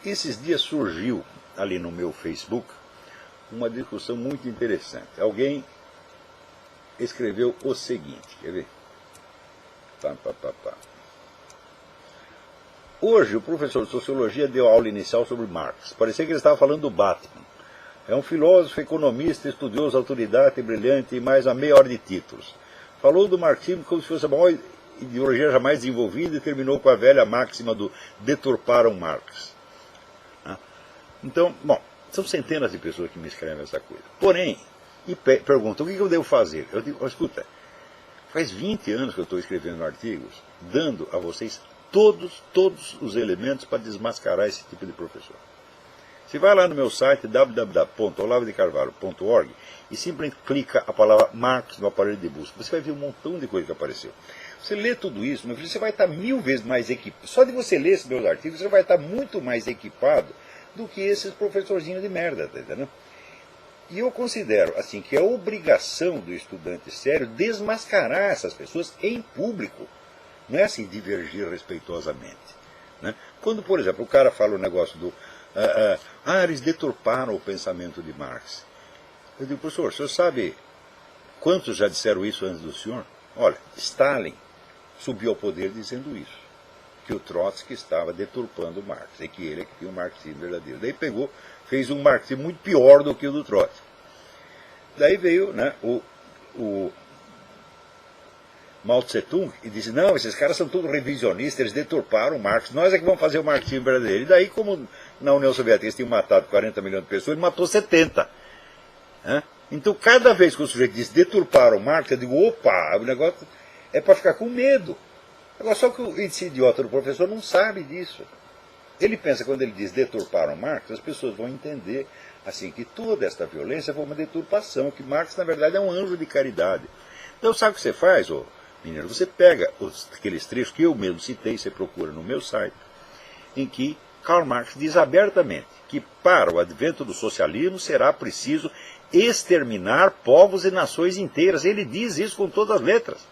Esses dias surgiu ali no meu Facebook uma discussão muito interessante. Alguém escreveu o seguinte, quer ver? Hoje o professor de Sociologia deu aula inicial sobre Marx. Parecia que ele estava falando do Batman. É um filósofo, economista, estudioso, autoridade, brilhante e mais uma meia hora de títulos. Falou do marxismo como se fosse a maior ideologia jamais desenvolvida e terminou com a velha máxima do deturparam Marx. Então, bom, são centenas de pessoas que me escrevem essa coisa. Porém, perguntam, o que eu devo fazer? Eu digo, escuta, faz 20 anos que eu estou escrevendo artigos, dando a vocês todos os elementos para desmascarar esse tipo de professor. Você vai lá no meu site www.olavodecarvalho.org e simplesmente clica a palavra Marx no aparelho de busca. Você vai ver um montão de coisa que apareceu. Você lê tudo isso, meu filho, você vai estar 1000 vezes mais equipado. Só de você ler esses meus artigos, você vai estar muito mais equipado do que esses professorzinhos de merda, tá entendendo? E eu considero assim que é obrigação do estudante sério desmascarar essas pessoas em público. Não é assim divergir respeitosamente. Né? Quando, por exemplo, o cara fala o negócio do eles deturparam o pensamento de Marx. Eu digo, professor, o senhor sabe quantos já disseram isso antes do senhor? Olha, Stalin subiu ao poder dizendo isso, que o Trotsky estava deturpando Marx, e que ele é que tinha um marxismo verdadeiro. Daí pegou, fez um marxismo muito pior do que o do Trotsky. Daí veio, né, o Mao Tse-tung e disse, não, esses caras são todos revisionistas, eles deturparam Marx, nós é que vamos fazer o marxismo verdadeiro. E daí, como na União Soviética eles tinham matado 40 milhões de pessoas, ele matou 70. Então, cada vez que o sujeito diz deturparam Marx, eu digo, opa, o negócio é para ficar com medo. Agora, só que esse idiota do professor não sabe disso. Ele pensa, quando ele diz deturparam Marx, as pessoas vão entender assim que toda esta violência foi uma deturpação, que Marx, na verdade, é um anjo de caridade. Então, sabe o que você faz, ô menino? Você pega aqueles trechos que eu mesmo citei, você procura no meu site, em que Karl Marx diz abertamente que para o advento do socialismo será preciso exterminar povos e nações inteiras. Ele diz isso com todas as letras.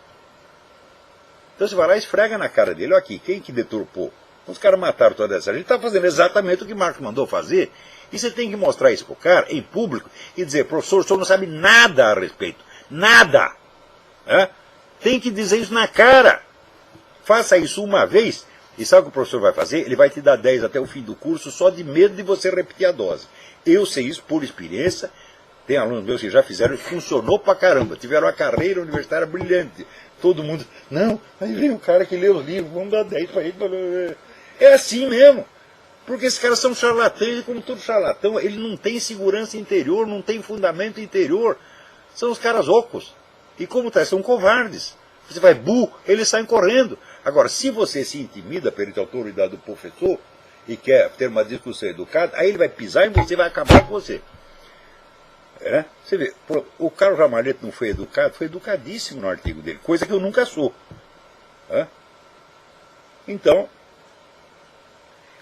Então você vai lá e esfrega na cara dele, olha aqui, quem que deturpou? Os caras mataram toda essa gente. Ele está fazendo exatamente o que Marx mandou fazer. E você tem que mostrar isso para o cara, em público, e dizer, professor, o senhor não sabe nada a respeito. Nada. Tem que dizer isso na cara. Faça isso uma vez, e sabe o que o professor vai fazer? Ele vai te dar 10 até o fim do curso, só de medo de você repetir a dose. Eu sei isso por experiência. Tem alunos meus que já fizeram e funcionou pra caramba. Tiveram uma carreira universitária brilhante. Todo mundo, não, aí vem o cara que lê os livros, vamos dar 10 para ele. É assim mesmo. Porque esses caras são charlatães, e como todo charlatão, ele não tem segurança interior, não tem fundamento interior. São os caras ocos. E como tá, são covardes. Você vai eles saem correndo. Agora, se você se intimida perante a autoridade do professor e quer ter uma discussão educada, aí ele vai pisar em você e vai acabar com você. Você vê, o Carlos Ramalhete não foi educado, foi educadíssimo no artigo dele, coisa que eu nunca sou. Então,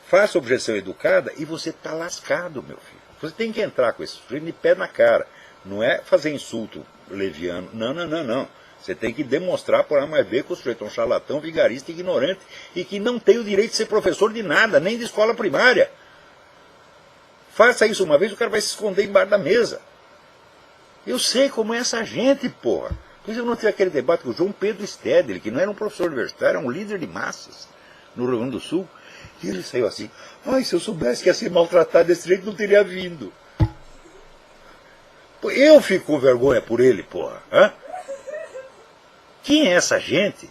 faça objeção educada e você está lascado, meu filho. Você tem que entrar com esse sujeito de pé na cara. Não é fazer insulto leviano. Não. Você tem que demonstrar por A mais B que o sujeito é um charlatão, vigarista, ignorante e que não tem o direito de ser professor de nada, nem de escola primária. Faça isso uma vez, o cara vai se esconder embaixo da mesa. Eu sei como é essa gente, porra. Por isso eu não tive aquele debate com o João Pedro Stedley, que não era um professor universitário, era um líder de massas no Rio Grande do Sul. E ele saiu assim, se eu soubesse que ia ser maltratado desse jeito, não teria vindo. Eu fico com vergonha por ele, porra. Quem é essa gente?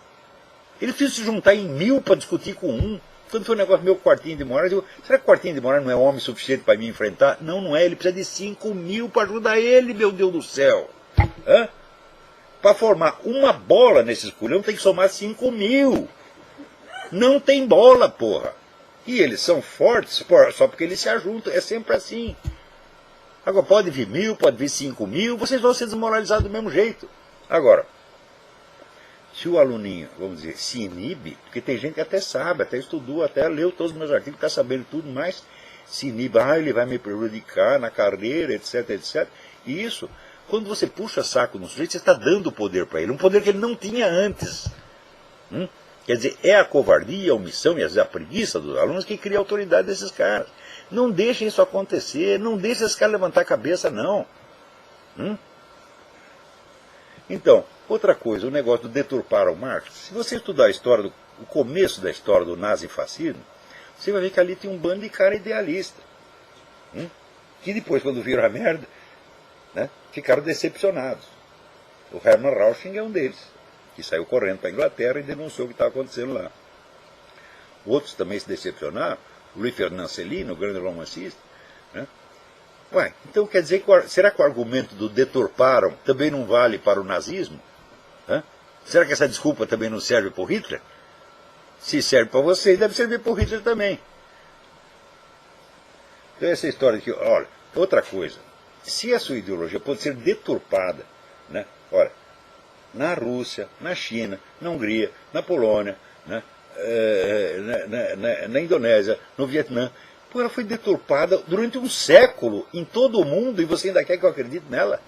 Ele precisa se juntar em 1000 para discutir com um. Quando foi o negócio meu Quartinho de Moraes, eu digo, será que o Quartinho de Moraes não é homem suficiente para me enfrentar? Não é, ele precisa de 5.000 para ajudar ele, meu Deus do céu. Para formar uma bola nesse esculhão tem que somar 5.000. Não tem bola, porra. E eles são fortes só porque eles se ajuntam, é sempre assim. Agora pode vir 1000, pode vir 5.000, vocês vão ser desmoralizados do mesmo jeito. Agora, se o aluninho, vamos dizer, se inibe, porque tem gente que até sabe, até estudou, até leu todos os meus artigos, está sabendo tudo, mas se inibe, ele vai me prejudicar na carreira, etc, etc. E isso, quando você puxa saco no sujeito, você está dando poder para ele, um poder que ele não tinha antes. Quer dizer, é a covardia, a omissão e às vezes a preguiça dos alunos que cria a autoridade desses caras. Não deixem isso acontecer, não deixem esses caras levantar a cabeça, não. Então, outra coisa, o negócio do deturpar o Marx. Se você estudar a história, o começo da história do nazifascismo, você vai ver que ali tem um bando de cara idealista. Que depois, quando viram a merda, né, ficaram decepcionados. O Hermann Rauschning é um deles, que saiu correndo para a Inglaterra e denunciou o que estava acontecendo lá. Outros também se decepcionaram, o Louis Ferdinand Céline, o grande romancista. Né? Ué, então quer dizer, será que o argumento do deturparam também não vale para o nazismo? Será que essa desculpa também não serve para o Hitler? Se serve para vocês, deve servir para o Hitler também. Então essa história aqui, olha, outra coisa, se a sua ideologia pode ser deturpada, né? Olha, na Rússia, na China, na Hungria, na Polônia, né? Na Indonésia, no Vietnã, pô, ela foi deturpada durante um século em todo o mundo e você ainda quer que eu acredite nela?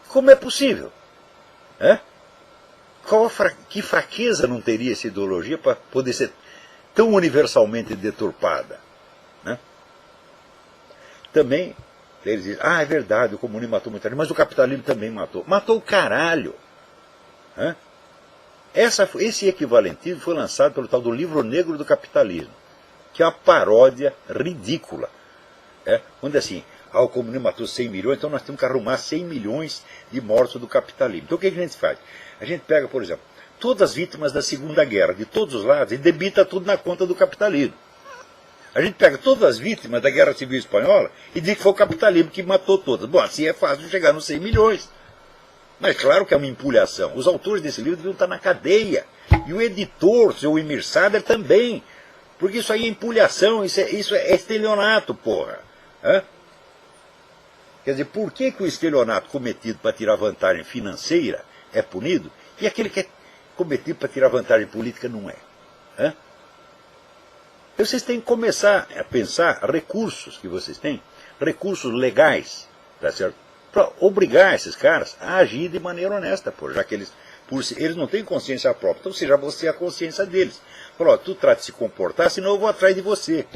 Como é possível? Que fraqueza não teria essa ideologia para poder ser tão universalmente deturpada? Né? Também, eles dizem, é verdade, o comunismo matou muita gente, mas o capitalismo também matou. Matou o caralho! Esse equivalentismo foi lançado pelo tal do Livro Negro do Capitalismo, que é uma paródia ridícula. Onde assim, o comunismo matou 100 milhões, então nós temos que arrumar 100 milhões de mortos do capitalismo. Então o que a gente faz? A gente pega, por exemplo, todas as vítimas da Segunda Guerra, de todos os lados, e debita tudo na conta do capitalismo. A gente pega todas as vítimas da Guerra Civil Espanhola e diz que foi o capitalismo que matou todas. Bom, assim é fácil chegar nos 100 milhões. Mas claro que é uma empulhação. Os autores desse livro deviam estar na cadeia. E o editor, seu Emir Sader, também. Porque isso aí é empulhação, isso é estelionato, porra. Quer dizer, por que o estelionato cometido para tirar vantagem financeira é punido e aquele que é cometido para tirar vantagem política não é? Vocês têm que começar a pensar recursos que vocês têm, recursos legais, tá certo? Para obrigar esses caras a agir de maneira honesta, já que eles não têm consciência própria, então seja você a consciência deles. Fala, tu trata de se comportar, senão eu vou atrás de você.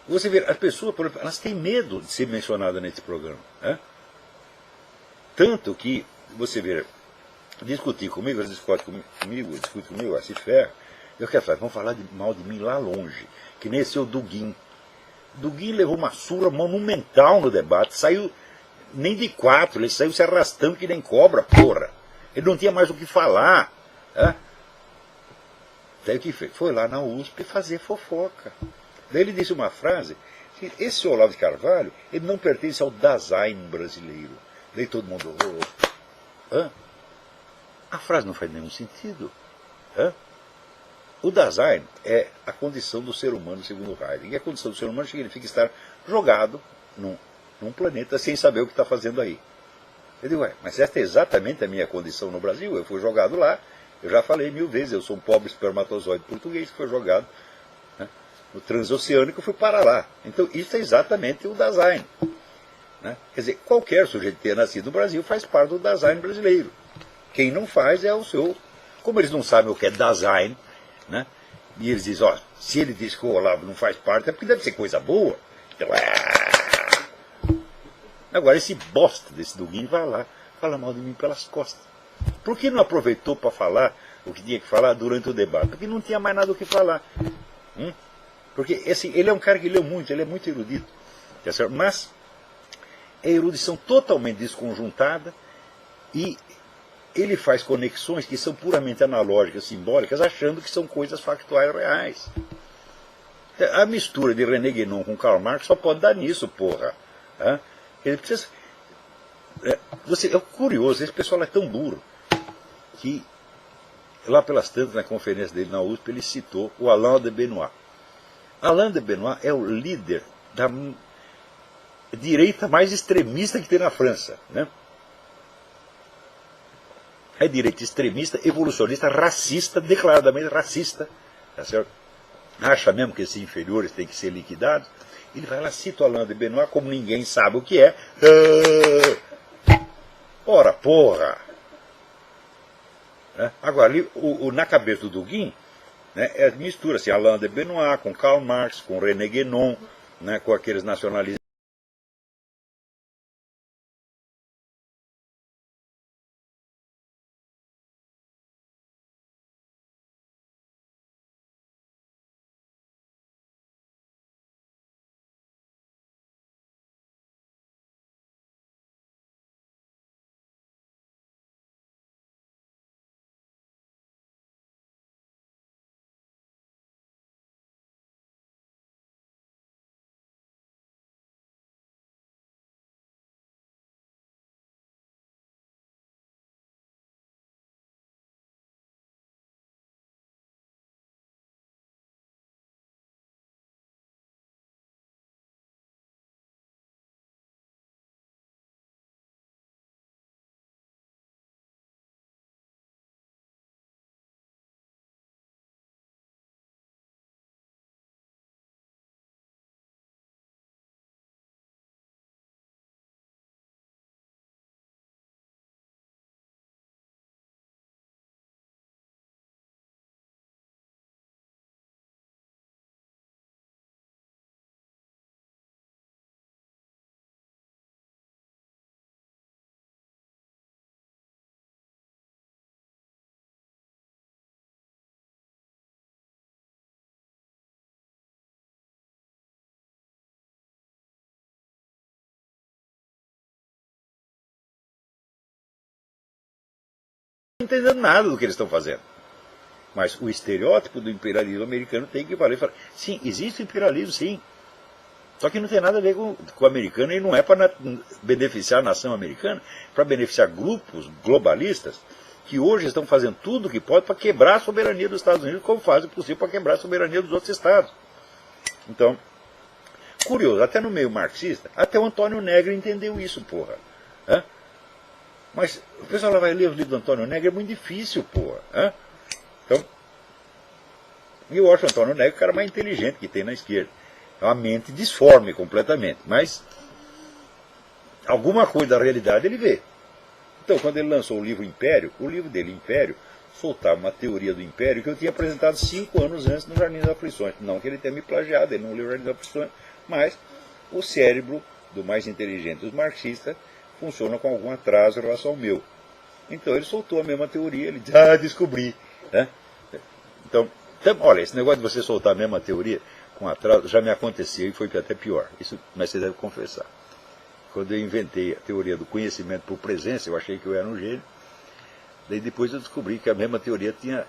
Você vê, as pessoas, por exemplo, elas têm medo de ser mencionadas nesse programa. Tanto que, você vê, discute comigo, se ferra, eu quero falar, vão falar mal de mim lá longe, que nem esse o Dugin. Dugin levou uma surra monumental no debate, saiu nem de 4, ele saiu se arrastando que nem cobra, porra. Ele não tinha mais o que falar. Daí o que fez? Foi lá na USP fazer fofoca. Daí ele disse uma frase, que esse Olavo de Carvalho, ele não pertence ao Dasein brasileiro. Daí todo mundo... A frase não faz nenhum sentido. O Dasein é a condição do ser humano, segundo Heidegger. E a condição do ser humano significa estar jogado num planeta sem saber o que está fazendo aí. Eu digo, mas esta é exatamente a minha condição no Brasil. Eu fui jogado lá, eu já falei 1000 vezes, eu sou um pobre espermatozoide português que foi jogado no transoceânico e fui para lá. Então isso é exatamente o Dasein. Quer dizer, qualquer sujeito que tenha nascido no Brasil faz parte do Dasein brasileiro. Quem não faz é o seu... Como eles não sabem o que é Dasein, e eles dizem, se ele diz que o Olavo não faz parte, é porque deve ser coisa boa. Então, agora esse bosta desse Dugin vai lá, fala mal de mim pelas costas. Por que não aproveitou para falar o que tinha que falar durante o debate? Porque não tinha mais nada o que falar. Porque assim, ele é um cara que leu muito, ele é muito erudito. Mas é erudição totalmente desconjuntada e ele faz conexões que são puramente analógicas, simbólicas, achando que são coisas factuais reais. A mistura de René Guénon com Karl Marx só pode dar nisso, porra. Ele precisa... É curioso, esse pessoal é tão burro que lá pelas tantas, na conferência dele na USP, ele citou o Alain de Benoist. Alain de Benoist é o líder da direita mais extremista que tem na França. É direita extremista, evolucionista, racista, declaradamente racista. Tá certo? Acha mesmo que esses inferiores têm que ser liquidados. Ele vai lá, cita o Alain de Benoist, como ninguém sabe o que é. Ora, porra! Né? Agora, ali, na cabeça do Dugin, né, mistura-se Alain de Benoit com Karl Marx, com René Guénon, né, com aqueles nacionalistas. Não entendendo nada do que eles estão fazendo. Mas o estereótipo do imperialismo americano tem que valer. Sim, existe imperialismo, sim. Só que não tem nada a ver com o americano, e não é para beneficiar a nação americana, para beneficiar grupos globalistas que hoje estão fazendo tudo o que pode para quebrar a soberania dos Estados Unidos, como fazem o possível para quebrar a soberania dos outros estados. Então, curioso, até no meio marxista, até o Antônio Negri entendeu isso, porra. Hã? Mas o pessoal lá vai ler os livros do Antônio Negri, é muito difícil, porra. Hã? Então, eu acho o Antônio Negri o cara mais inteligente que tem na esquerda. É uma mente disforme completamente, mas alguma coisa da realidade ele vê. Então, quando ele lançou o livro Império, o livro dele, Império, soltava uma teoria do Império que eu tinha apresentado 5 anos antes no Jardim das Aflições. Não que ele tenha me plagiado, ele não leu o Jardim das Aflições, mas o cérebro do mais inteligente dos marxistas funciona com algum atraso em relação ao meu. Então ele soltou a mesma teoria, ele disse, descobri. Né? Então, olha, esse negócio de você soltar a mesma teoria com atraso já me aconteceu e foi até pior. Isso, mas você deve confessar. Quando eu inventei a teoria do conhecimento por presença, eu achei que eu era um gênio. Daí depois eu descobri que a mesma teoria tinha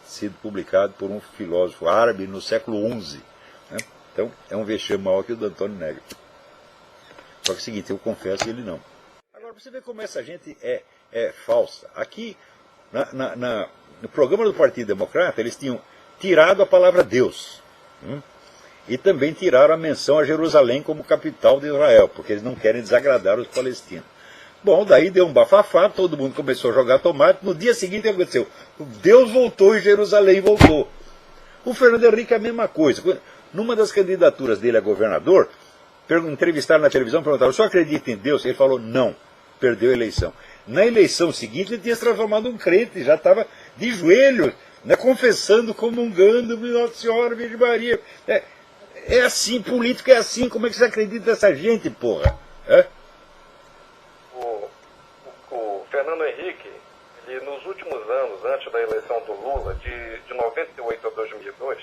sido publicada por um filósofo árabe no século XI. Né? Então, é um vexame maior que o do Antônio Negri. Só que é o seguinte, eu confesso que ele não. Agora, você vê como essa gente é falsa. Aqui, no programa do Partido Democrata, eles tinham tirado a palavra Deus. E também tiraram a menção a Jerusalém como capital de Israel, porque eles não querem desagradar os palestinos. Bom, daí deu um bafafá, todo mundo começou a jogar tomate. No dia seguinte aconteceu, Deus voltou e Jerusalém voltou. O Fernando Henrique é a mesma coisa. Numa das candidaturas dele a governador, entrevistaram na televisão, perguntaram, o senhor acredita em Deus? Ele falou, não, perdeu a eleição. Na eleição seguinte ele tinha se transformado em um crente, já estava de joelhos, né, confessando, comungando, Nossa Senhora, Virgem Maria. É assim, político é assim, como é que você acredita nessa gente, porra? O Fernando Henrique, ele, nos últimos anos, antes da eleição do Lula, de 98 a 2002,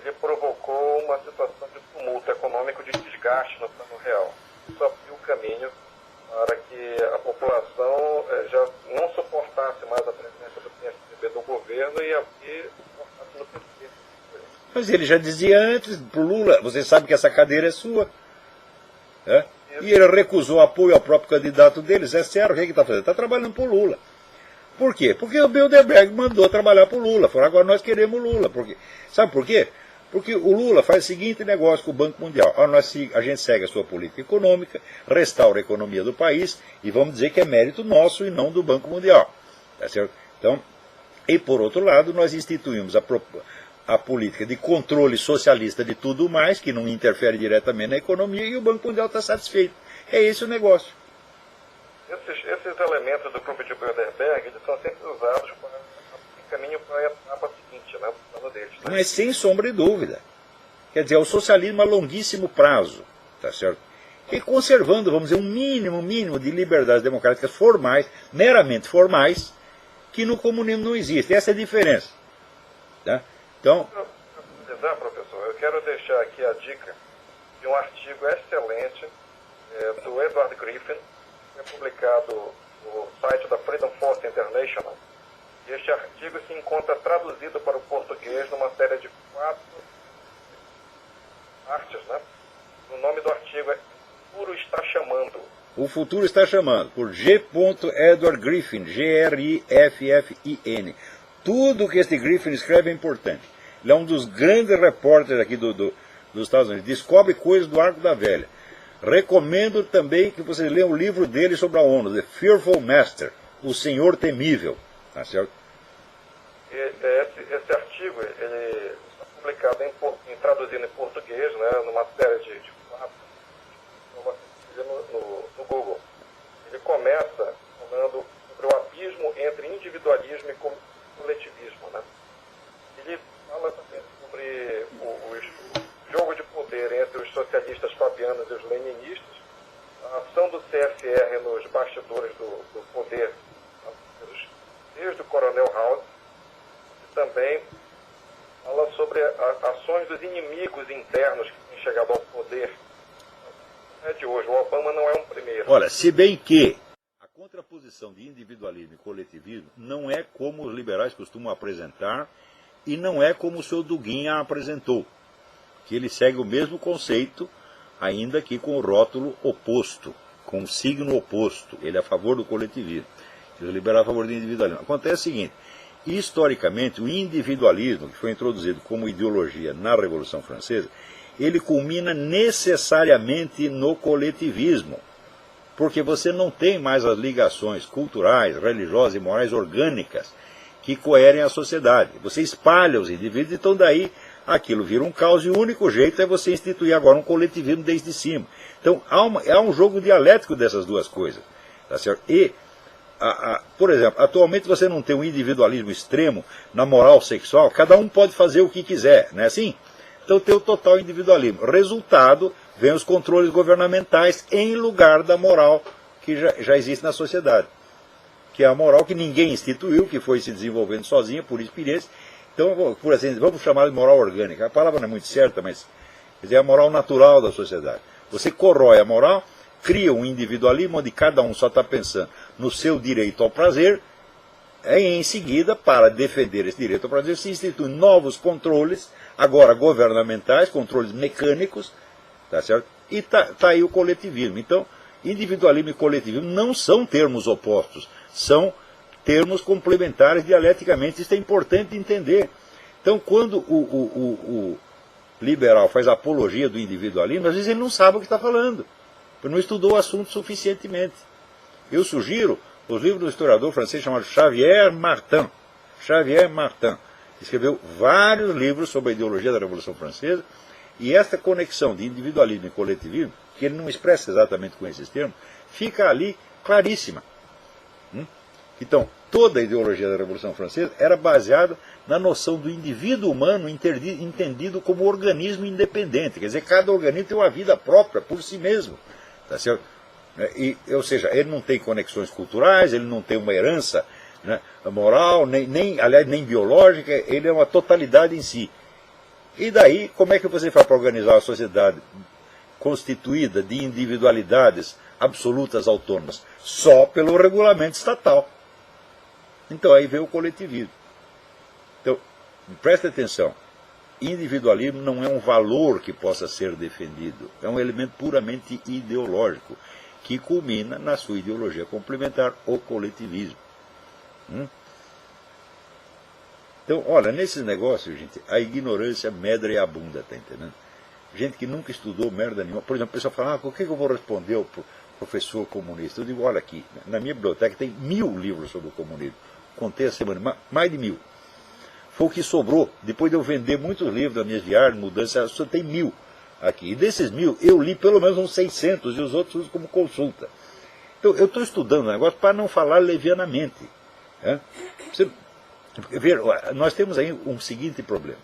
ele provocou uma situação de tumulto econômico, de desgaste no plano real. Isso abriu o caminho para que a população já não suportasse mais a presença do PSDB do governo e suportasse no PSDB. Mas ele já dizia antes para o Lula, você sabe que essa cadeira é sua. E ele recusou apoio ao próprio candidato deles. É sério, o que ele está fazendo? Está trabalhando para o Lula. Por quê? Porque o Bilderberg mandou trabalhar para o Lula. Falou, agora nós queremos o Lula. Sabe por quê? Porque o Lula faz o seguinte negócio com o Banco Mundial. A gente segue a sua política econômica, restaura a economia do país e vamos dizer que é mérito nosso e não do Banco Mundial. Tá certo? Então, e por outro lado, nós instituímos a política de controle socialista de tudo mais, que não interfere diretamente na economia, e o Banco Mundial está satisfeito. É esse o negócio. Esses elementos do grupo de Bilderberg, eles são sempre usados para caminho para a etapa seguinte, né, do plano deles. Né? Mas sem sombra de dúvida. Quer dizer, é o socialismo a longuíssimo prazo, tá certo? E conservando, vamos dizer, um mínimo de liberdades democráticas formais, meramente formais, que no comunismo não existe. Essa é a diferença. Tá? Então, para finalizar, professor, eu quero deixar aqui a dica de um artigo excelente do Edward Griffin, que é publicado no site da Freedom Force International. E este artigo se encontra traduzido para o português numa série de 4 partes, né? O nome do artigo é O Futuro Está Chamando. O Futuro Está Chamando, por G. Edward Griffin, Griffin. Tudo que este Griffin escreve é importante. Ele é um dos grandes repórteres aqui dos Estados Unidos. Descobre coisas do Arco da Velha. Recomendo também que vocês leiam o livro dele sobre a ONU, The Fearful Master, O Senhor Temível. Tá certo? Esse artigo ele está publicado traduzido em português, né, numa série de 4 no Google. Ele começa falando sobre o abismo entre individualismo e coletivismo. Né? Ele fala também sobre o jogo de poder entre os socialistas fabianos e os leninistas, a ação do CFR nos bastidores do poder, desde o Coronel House, e também fala sobre ações dos inimigos internos que têm chegado ao poder. É de hoje, o Obama não é um primeiro. Olha, se bem que a contraposição de individualismo e coletivismo não é como os liberais costumam apresentar e não é como o senhor Duguin a apresentou, que ele segue o mesmo conceito, ainda que com o rótulo oposto, com o signo oposto. Ele é a favor do coletivismo, e os liberais a favor do individualismo. Acontece o seguinte: historicamente, o individualismo, que foi introduzido como ideologia na Revolução Francesa, ele culmina necessariamente no coletivismo, porque você não tem mais as ligações culturais, religiosas e morais orgânicas que coerem a sociedade. Você espalha os indivíduos, então daí aquilo vira um caos, e o único jeito é você instituir agora um coletivismo desde cima. Então há um jogo dialético dessas duas coisas. Tá certo? E por exemplo, atualmente você não tem um individualismo extremo na moral sexual, cada um pode fazer o que quiser, não é assim? Então tem o total individualismo. Resultado, vem os controles governamentais em lugar da moral que já existe na sociedade, que é a moral que ninguém instituiu, que foi se desenvolvendo sozinha, por experiência. Então, por assim, vamos chamar de moral orgânica. A palavra não é muito certa, mas quer dizer, é a moral natural da sociedade. Você corrói a moral, cria um individualismo onde cada um só está pensando no seu direito ao prazer, e em seguida, para defender esse direito ao prazer, se instituem novos controles, agora governamentais, controles mecânicos, tá certo? E tá aí o coletivismo. Então, individualismo e coletivismo não são termos opostos, são termos complementares dialeticamente. Isso é importante entender. Então, quando o liberal faz apologia do individualismo, às vezes ele não sabe o que está falando, porque não estudou o assunto suficientemente. Eu sugiro os livros do historiador francês chamado Xavier Martin. Xavier Martin escreveu vários livros sobre a ideologia da Revolução Francesa, e essa conexão de individualismo e coletivismo, que ele não expressa exatamente com esses termos, fica ali claríssima. Então, toda a ideologia da Revolução Francesa era baseada na noção do indivíduo humano entendido como organismo independente. Quer dizer, cada organismo tem uma vida própria por si mesmo. Tá certo? Ou seja, ele não tem conexões culturais, ele não tem uma herança, né, moral, aliás, nem biológica, ele é uma totalidade em si. E daí, como é que você faz para organizar uma sociedade constituída de individualidades absolutas autônomas? Só pelo regulamento estatal. Então aí vem o coletivismo. Então, preste atenção, individualismo não é um valor que possa ser defendido, é um elemento puramente ideológico, que culmina na sua ideologia complementar, o coletivismo. Então, olha, nesses negócios, gente, a ignorância medra e abunda, tá entendendo? Gente que nunca estudou merda nenhuma. Por exemplo, a pessoa fala, o que eu vou responder ao professor comunista? Eu digo, olha aqui, na minha biblioteca tem 1000 livros sobre o comunismo. Contei a semana, mais de 1000. Foi o que sobrou. Depois de eu vender muitos livros das minhas viagens, mudanças, só tem 1000 aqui. E desses 1000, eu li pelo menos uns 600 e os outros uso como consulta. Então, eu estou estudando o negócio para não falar levianamente. Nós temos aí um seguinte problema.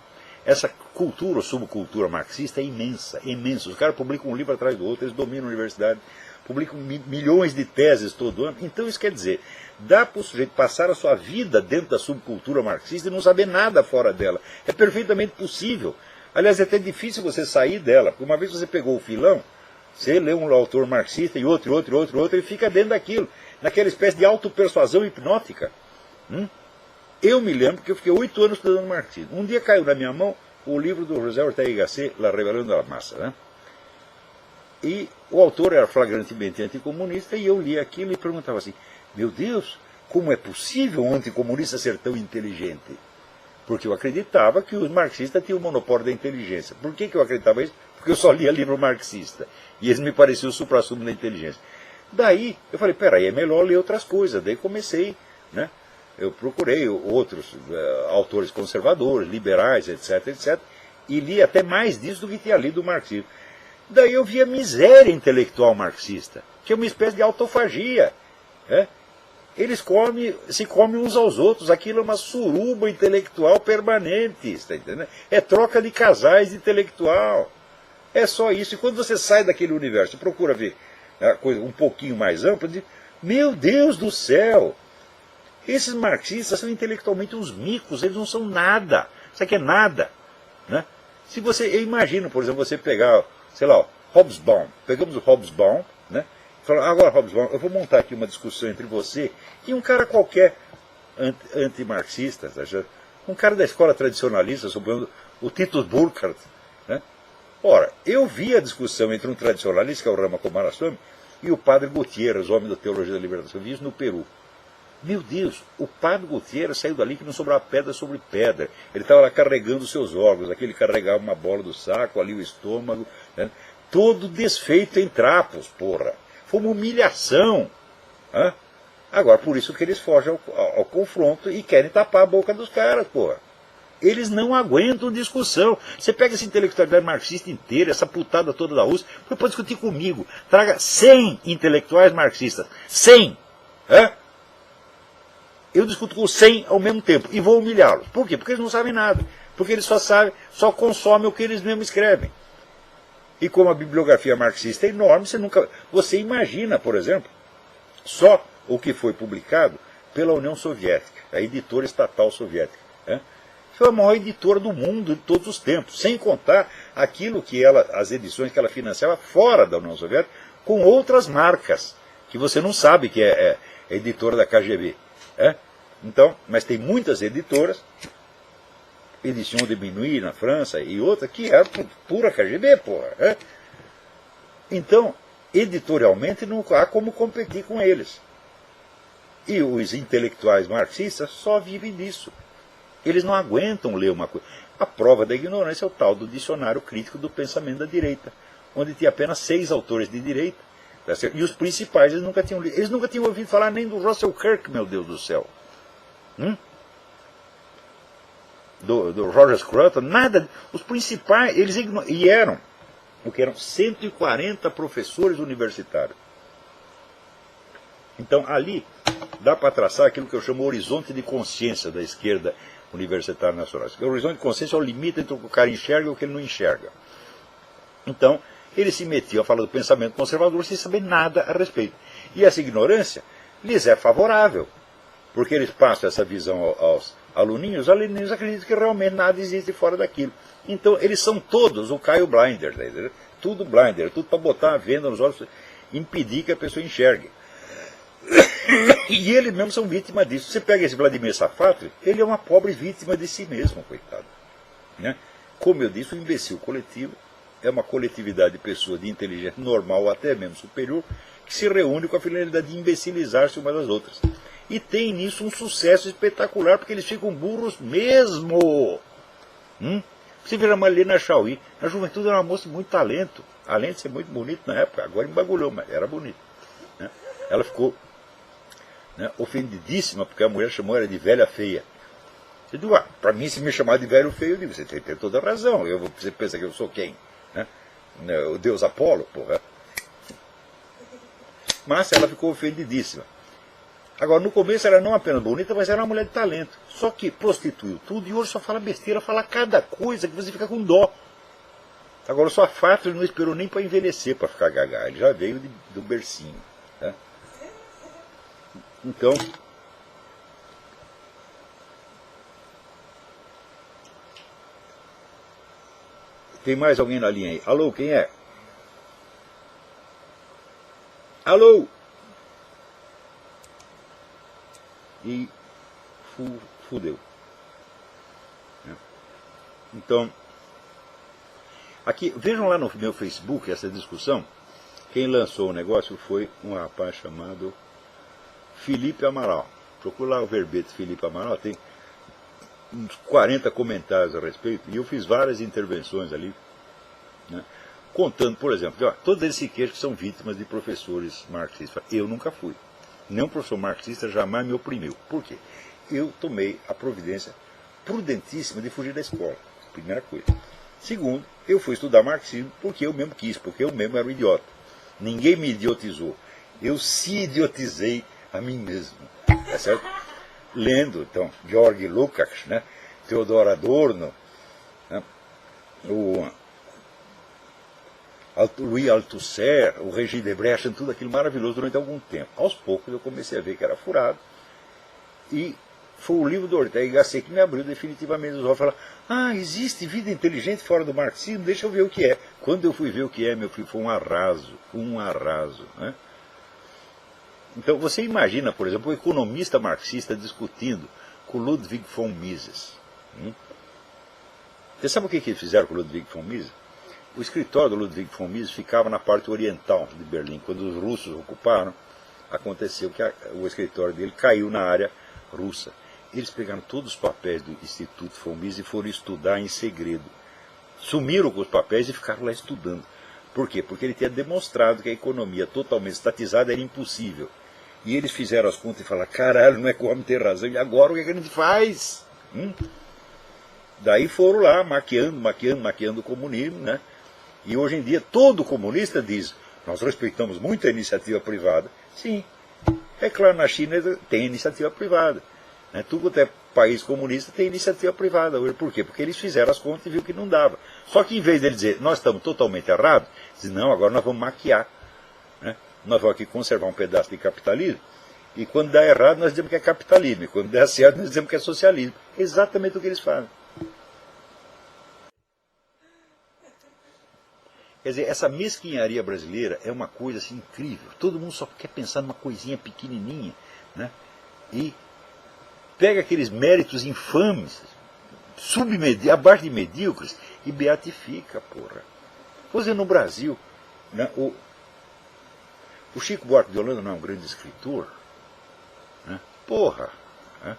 Essa cultura ou subcultura marxista é imensa, imensa. Os caras publicam um livro atrás do outro, eles dominam a universidade, publicam milhões de teses todo ano. Então isso quer dizer, dá para o sujeito passar a sua vida dentro da subcultura marxista e não saber nada fora dela. É perfeitamente possível. Aliás, é até difícil você sair dela, porque uma vez que você pegou o filão, você lê um autor marxista e outro, e fica dentro daquilo, naquela espécie de autopersuasão hipnótica. Eu me lembro que eu fiquei 8 anos estudando marxismo. Um dia caiu na minha mão o livro do José Ortega y Gasset, La Rebelión de la Masa, né? E o autor era flagrantemente anticomunista, e eu li aquilo e perguntava assim, meu Deus, como é possível um anticomunista ser tão inteligente? Porque eu acreditava que os marxistas tinham o monopólio da inteligência. Por que eu acreditava isso? Porque eu só lia livro marxista. E eles me pareciam o suprassumo da inteligência. Daí, eu falei, peraí, é melhor ler outras coisas. Daí comecei, né? Eu procurei outros autores conservadores, liberais, etc. E li até mais disso do que tinha lido o marxismo. Daí eu vi a miséria intelectual marxista, que é uma espécie de autofagia. Eles se comem uns aos outros. Aquilo é uma suruba intelectual permanente. Está entendendo? É troca de casais de intelectual. É só isso. E quando você sai daquele universo e procura ver a coisa um pouquinho mais ampla, diz, meu Deus do céu! Esses marxistas são intelectualmente uns micos, eles não são nada. Isso aqui é nada. Né? Se você, eu imagino, por exemplo, você pegar, sei lá, Hobsbawm. Pegamos o Hobsbawm, né? Fala, agora, Hobsbawm, eu vou montar aqui uma discussão entre você e um cara qualquer antimarxista, um cara da escola tradicionalista, supondo o Titus Burckhardt. Né? Ora, eu vi a discussão entre um tradicionalista, que é o Rama Coomaraswamy, e o padre Gutierrez, homem da Teologia da Libertação. Eu vi isso no Peru. Meu Deus, o padre Gutierrez saiu dali que não sobrava pedra sobre pedra. Ele estava lá carregando seus órgãos. Aqui ele carregava uma bola do saco, ali o estômago. Né? Todo desfeito em trapos, porra. Foi uma humilhação. Agora, por isso que eles fogem ao confronto e querem tapar a boca dos caras, porra. Eles não aguentam discussão. Você pega essa intelectualidade marxista inteira, essa putada toda da Rússia, pode discutir comigo. Traga 100 intelectuais marxistas. 100! Eu discuto com 100 ao mesmo tempo e vou humilhá-los. Por quê? Porque eles não sabem nada. Porque eles só consomem o que eles mesmos escrevem. E como a bibliografia marxista é enorme, você imagina, por exemplo, só o que foi publicado pela União Soviética, a editora estatal soviética. Foi a maior editora do mundo de todos os tempos, sem contar aquilo que as edições que ela financiava fora da União Soviética, com outras marcas, que você não sabe que é editora da KGB. Então, mas tem muitas editoras, Edition de Minuit na França e outra, que é pura KGB, porra. Então, editorialmente não há como competir com eles. E os intelectuais marxistas só vivem disso. Eles não aguentam ler uma coisa. A prova da ignorância é o tal do dicionário crítico do pensamento da direita, onde tinha apenas 6 autores de direita. E os principais eles nunca tinham lido. Eles nunca tinham ouvido falar nem do Russell Kirk, meu Deus do céu. Do Roger Scruton, nada. Os principais, eles eram 140 professores universitários. Então, ali, dá para traçar aquilo que eu chamo horizonte de consciência da esquerda universitária nacional. O horizonte de consciência é o limite entre o que o cara enxerga e o que ele não enxerga. Então, eles se metiam a falar do pensamento conservador sem saber nada a respeito. E essa ignorância lhes é favorável, porque eles passam essa visão aos aluninhos, os aluninhos acreditam que realmente nada existe fora daquilo. Então, eles são todos o Caio Blinder, né? Tudo blinder, tudo para botar a venda nos olhos, impedir que a pessoa enxergue. E eles mesmos são vítimas disso. Você pega esse Vladimir Safatli, ele é uma pobre vítima de si mesmo, coitado. Né? Como eu disse, o imbecil coletivo é uma coletividade de pessoas de inteligência normal ou até mesmo superior, que se reúne com a finalidade de imbecilizar-se umas das outras. E tem nisso um sucesso espetacular, porque eles ficam burros mesmo. Você vê a Marlene Chauí, na juventude era uma moça de muito talento, além de ser muito bonita na época, agora embagulhou, mas era bonita. Né? Ela ficou ofendidíssima, porque a mulher chamou ela de velha feia. Eu digo, para mim, se me chamar de velho feio, eu digo, você tem toda a razão, você pensa que eu sou quem? Né? O deus Apolo, porra. Mas ela ficou ofendidíssima. Agora, no começo ela não apenas bonita, mas era uma mulher de talento. Só que prostituiu tudo e hoje só fala besteira, fala cada coisa que você fica com dó. Agora, o Safato ele não esperou nem para envelhecer para ficar gaga, ele já veio do bercinho. Tá? Então, tem mais alguém na linha aí? Alô, quem é? Alô? E fudeu. Então, aqui, vejam lá no meu Facebook essa discussão. Quem lançou o negócio foi um rapaz chamado Felipe Amaral. Procura lá o verbete Felipe Amaral, tem uns 40 comentários a respeito, e eu fiz várias intervenções ali, né, contando, por exemplo, que, ó, todos eles se queixam que são vítimas de professores marxistas. Eu nunca fui. Nenhum professor marxista jamais me oprimiu. Por quê? Eu tomei a providência prudentíssima de fugir da escola. Primeira coisa. Segundo, eu fui estudar marxismo porque eu mesmo quis, porque eu mesmo era um idiota. Ninguém me idiotizou. Eu se idiotizei a mim mesmo. Tá certo? Lendo, então, Georg Lukács, né, Theodor Adorno, né, o Louis Althusser, o Regis Debrecht, tudo aquilo maravilhoso durante algum tempo. Aos poucos eu comecei a ver que era furado, e foi o livro do Ortega y Gasset que me abriu definitivamente os olhos. Falar, existe vida inteligente fora do marxismo, deixa eu ver o que é. Quando eu fui ver o que é, meu filho, foi um arraso, né? Então você imagina, por exemplo, um economista marxista discutindo com Ludwig von Mises. Você sabe o que eles fizeram com Ludwig von Mises? O escritório do Ludwig von Mises ficava na parte oriental de Berlim. Quando os russos ocuparam, aconteceu que o escritório dele caiu na área russa. Eles pegaram todos os papéis do Instituto von Mises e foram estudar em segredo. Sumiram com os papéis e ficaram lá estudando. Por quê? Porque ele tinha demonstrado que a economia totalmente estatizada era impossível. E eles fizeram as contas e falaram, caralho, não é que o homem tem razão, e agora o que a gente faz? Daí foram lá, maquiando o comunismo, né? E hoje em dia todo comunista diz, nós respeitamos muito a iniciativa privada. Sim, é claro, na China tem iniciativa privada. Né? Tudo que é país comunista tem iniciativa privada. Por quê? Porque eles fizeram as contas e viram que não dava. Só que em vez de dizer, nós estamos totalmente errados, dizem, não, agora nós vamos maquiar. Né? Nós vamos aqui conservar um pedaço de capitalismo, e quando dá errado nós dizemos que é capitalismo, e quando dá certo nós dizemos que é socialismo. Exatamente o que eles fazem. Quer dizer, essa mesquinharia brasileira é uma coisa assim, incrível. Todo mundo só quer pensar numa coisinha pequenininha, né? E pega aqueles méritos infames, abaixo de medíocres, e beatifica, porra. Pois é, no Brasil, né, o Chico Buarque de Holanda não é um grande escritor? Né? Porra! Né?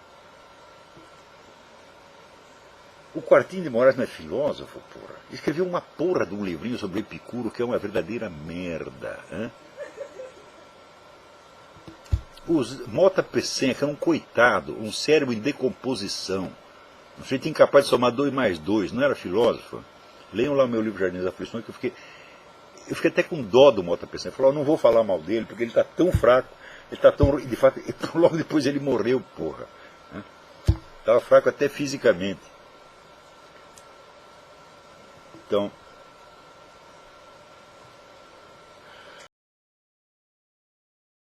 O Quartinho de Moraes não é filósofo, porra? Escreveu uma porra de um livrinho sobre Epicuro que é uma verdadeira merda. Né? O Mota Peçanha, que é um coitado, um cérebro em decomposição, um sujeito incapaz de somar 2 mais 2, não era filósofo? Leiam lá o meu livro Jardim das Aflições, que eu fiquei até com dó do Mota Peçanha. Eu falei, não vou falar mal dele, porque ele está tão fraco, ele está tão... De fato, logo depois ele morreu, porra. Estava fraco até fisicamente. Então,